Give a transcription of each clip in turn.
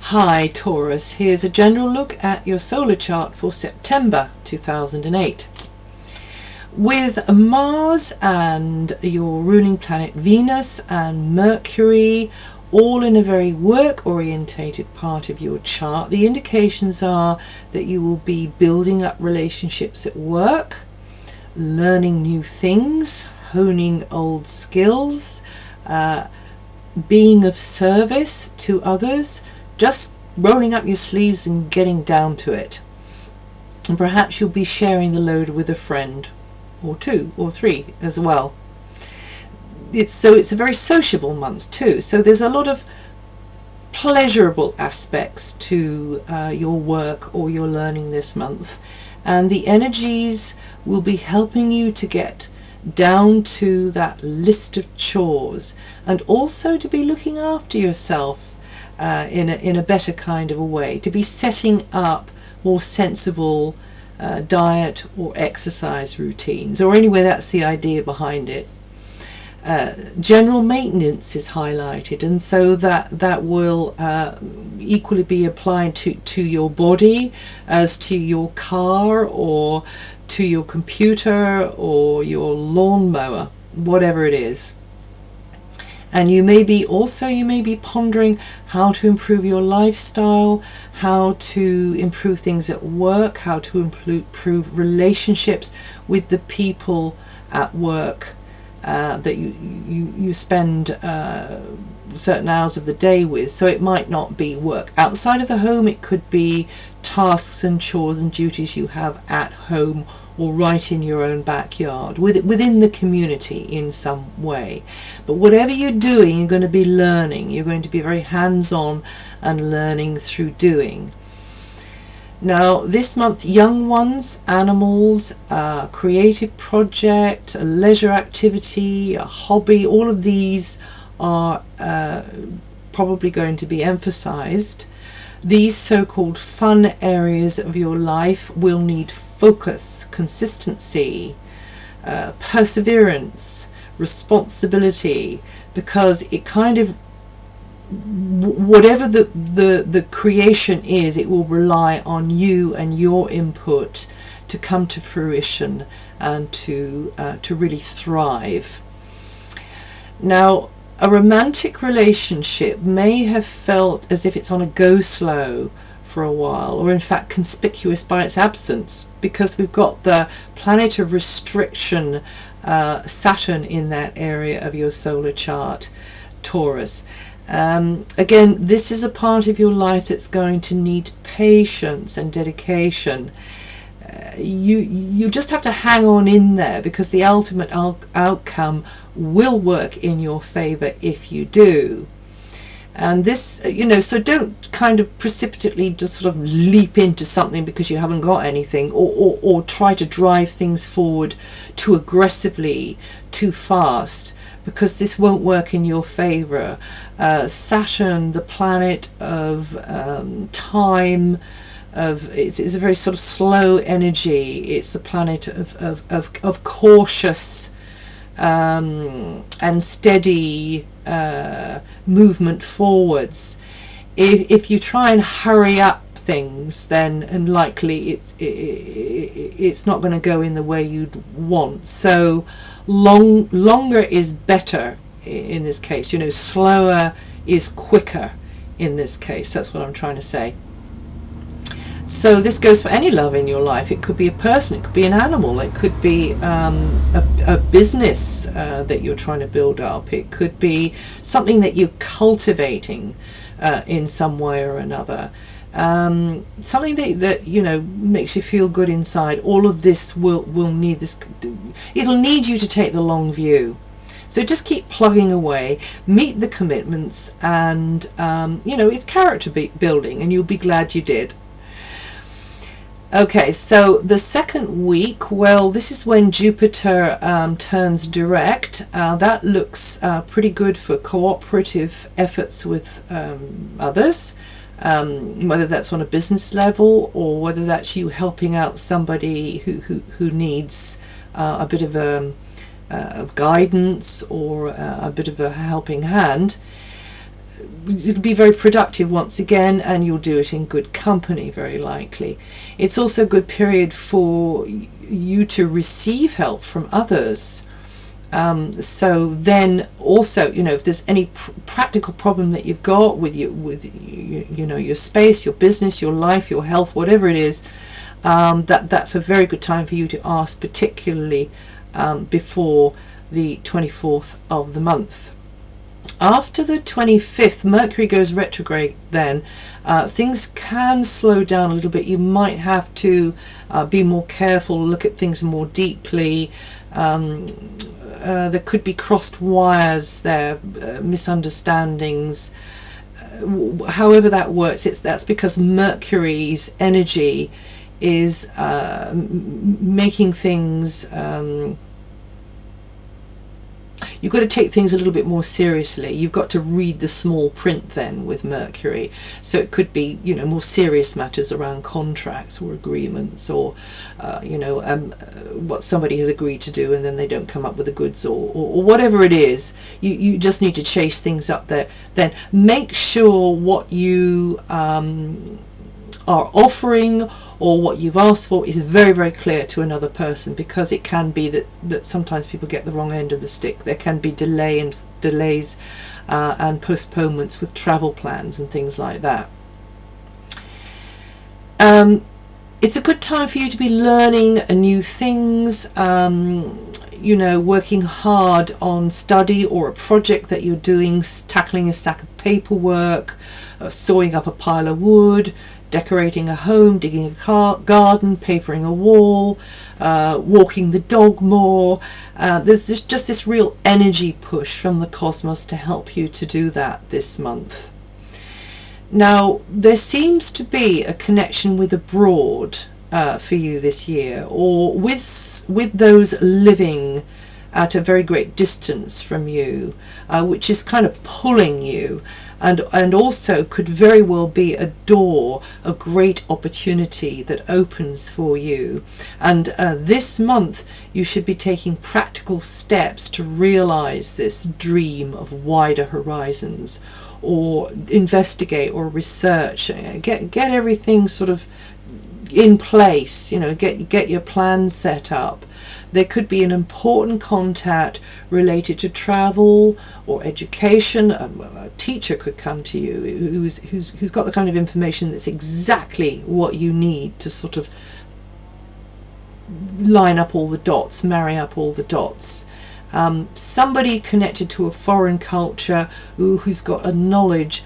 Hi Taurus, here's a general look at your solar chart for September 2008. With Mars and your ruling planet Venus and Mercury all in a very work-orientated part of your chart, the indications are that you will be building up relationships at work, learning new things, honing old skills, being of service to others, just rolling up your sleeves and getting down to it. And perhaps you'll be sharing the load with a friend or two or three as well. It's a very sociable month too, so there's a lot of pleasurable aspects to your work or your learning this month, and the energies will be helping you to get down to that list of chores, and also to be looking after yourself in a better kind of a way, to be setting up more sensible diet or exercise routines, or anyway that's the idea behind it. General maintenance is highlighted, and so that will equally be applied to your body as to your car or to your computer or your lawnmower, whatever it is. And you may be pondering how to improve your lifestyle, how to improve things at work, how to improve relationships with the people at work that you spend certain hours of the day with. So it might not be work outside of the home, it could be tasks and chores and duties you have at home or right in your own backyard, within the community in some way. But whatever you're doing, you're going to be learning. You're going to be very hands-on and learning through doing. Now this month, young ones, animals, creative project, a leisure activity, a hobby, all of these are probably going to be emphasized. These so-called fun areas of your life will need focus, consistency, perseverance, responsibility, because it kind of, whatever the creation is, it will rely on you and your input to come to fruition and to really thrive. Now, a romantic relationship may have felt as if it's on a go slow for a while, or in fact conspicuous by its absence, because we've got the planet of restriction, Saturn, in that area of your solar chart, Taurus. Again, this is a part of your life that's going to need patience and dedication. You just have to hang on in there, because the ultimate outcome will work in your favor if you do. And this, so don't kind of precipitately just sort of leap into something because you haven't got anything, or try to drive things forward too aggressively, too fast, because this won't work in your favor. Saturn, the planet of time, it's a very sort of slow energy. It's the planet of cautious and steady movement forwards. If you try and hurry up things, then unlikely it's not going to go in the way you'd want. So longer is better in this case. Slower is quicker in this case. That's what I'm trying to say. So this goes for any love in your life. It could be a person, it could be an animal, it could be a business that you're trying to build up, it could be something that you're cultivating in some way or another, something that makes you feel good inside. All of this will need this. It'll need you to take the long view. So just keep plugging away, meet the commitments, and it's character building, and you'll be glad you did. Okay, so the second week, well, this is when Jupiter turns direct. That looks pretty good for cooperative efforts with others, whether that's on a business level or whether that's you helping out somebody who needs a bit of guidance or a bit of a helping hand. it'll be very productive once again, and you'll do it in good company, very likely. It's also a good period for you to receive help from others. So then also, you know, if there's any practical problem that you've got with your space, your business, your life, your health, whatever it is, that's a very good time for you to ask, particularly before the 24th of the month. After the 25th, Mercury goes retrograde then. Things can slow down a little bit. You might have to be more careful, look at things more deeply. There could be crossed wires there, misunderstandings. However that works, that's because Mercury's energy is making things, you've got to take things a little bit more seriously. You've got to read the small print then with Mercury. So it could be, you know, more serious matters around contracts or agreements, or what somebody has agreed to do and then they don't come up with the goods, or whatever it is. You just need to chase things up there. Then make sure what you are offering or what you've asked for is very, very clear to another person, because it can be that sometimes people get the wrong end of the stick. There can be delays and postponements with travel plans and things like that. It's a good time for you to be learning new things, working hard on study or a project that you're doing, tackling a stack of paperwork, sawing up a pile of wood, decorating a home, digging a garden, papering a wall, walking the dog more. There's just this real energy push from the cosmos to help you to do that this month. Now, there seems to be a connection with abroad for you this year, or with those living at a very great distance from you, which is kind of pulling you, and also could very well be a door, a great opportunity that opens for you. And this month you should be taking practical steps to realize this dream of wider horizons, or investigate or research, get everything sort of in place, get your plan set up. There could be an important contact related to travel or education. A teacher could come to you who's got the kind of information that's exactly what you need to sort of line up all the dots, marry up all the dots. Somebody connected to a foreign culture who's got a knowledge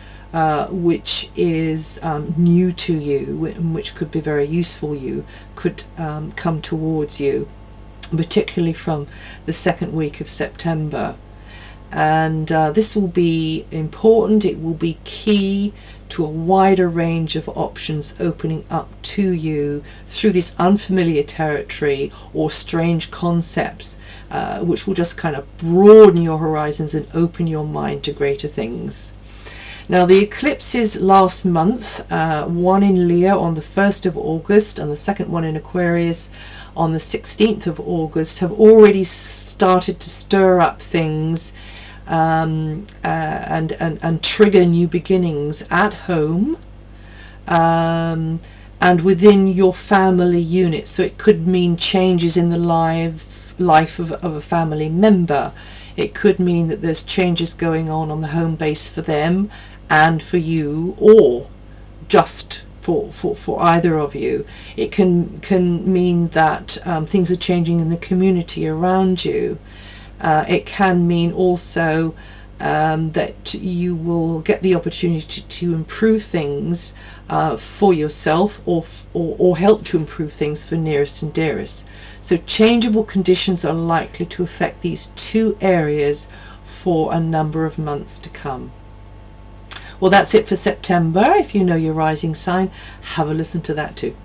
which is new to you, and which could be very useful you, could come towards you, particularly from the second week of September. And this will be important. It will be key to a wider range of options opening up to you through this unfamiliar territory or strange concepts, which will just kind of broaden your horizons and open your mind to greater things. Now, the eclipses last month, one in Leo on the 1st of August and the second one in Aquarius on the 16th of August, have already started to stir up things and trigger new beginnings at home and within your family unit. So it could mean changes in the life of a family member. It could mean that there's changes going on the home base for them and for you, or just for either of you. It can mean that things are changing in the community around you. It can mean also that you will get the opportunity to improve things for yourself, or help to improve things for nearest and dearest. So changeable conditions are likely to affect these two areas for a number of months to come. Well, that's it for September. If you know your rising sign, have a listen to that too.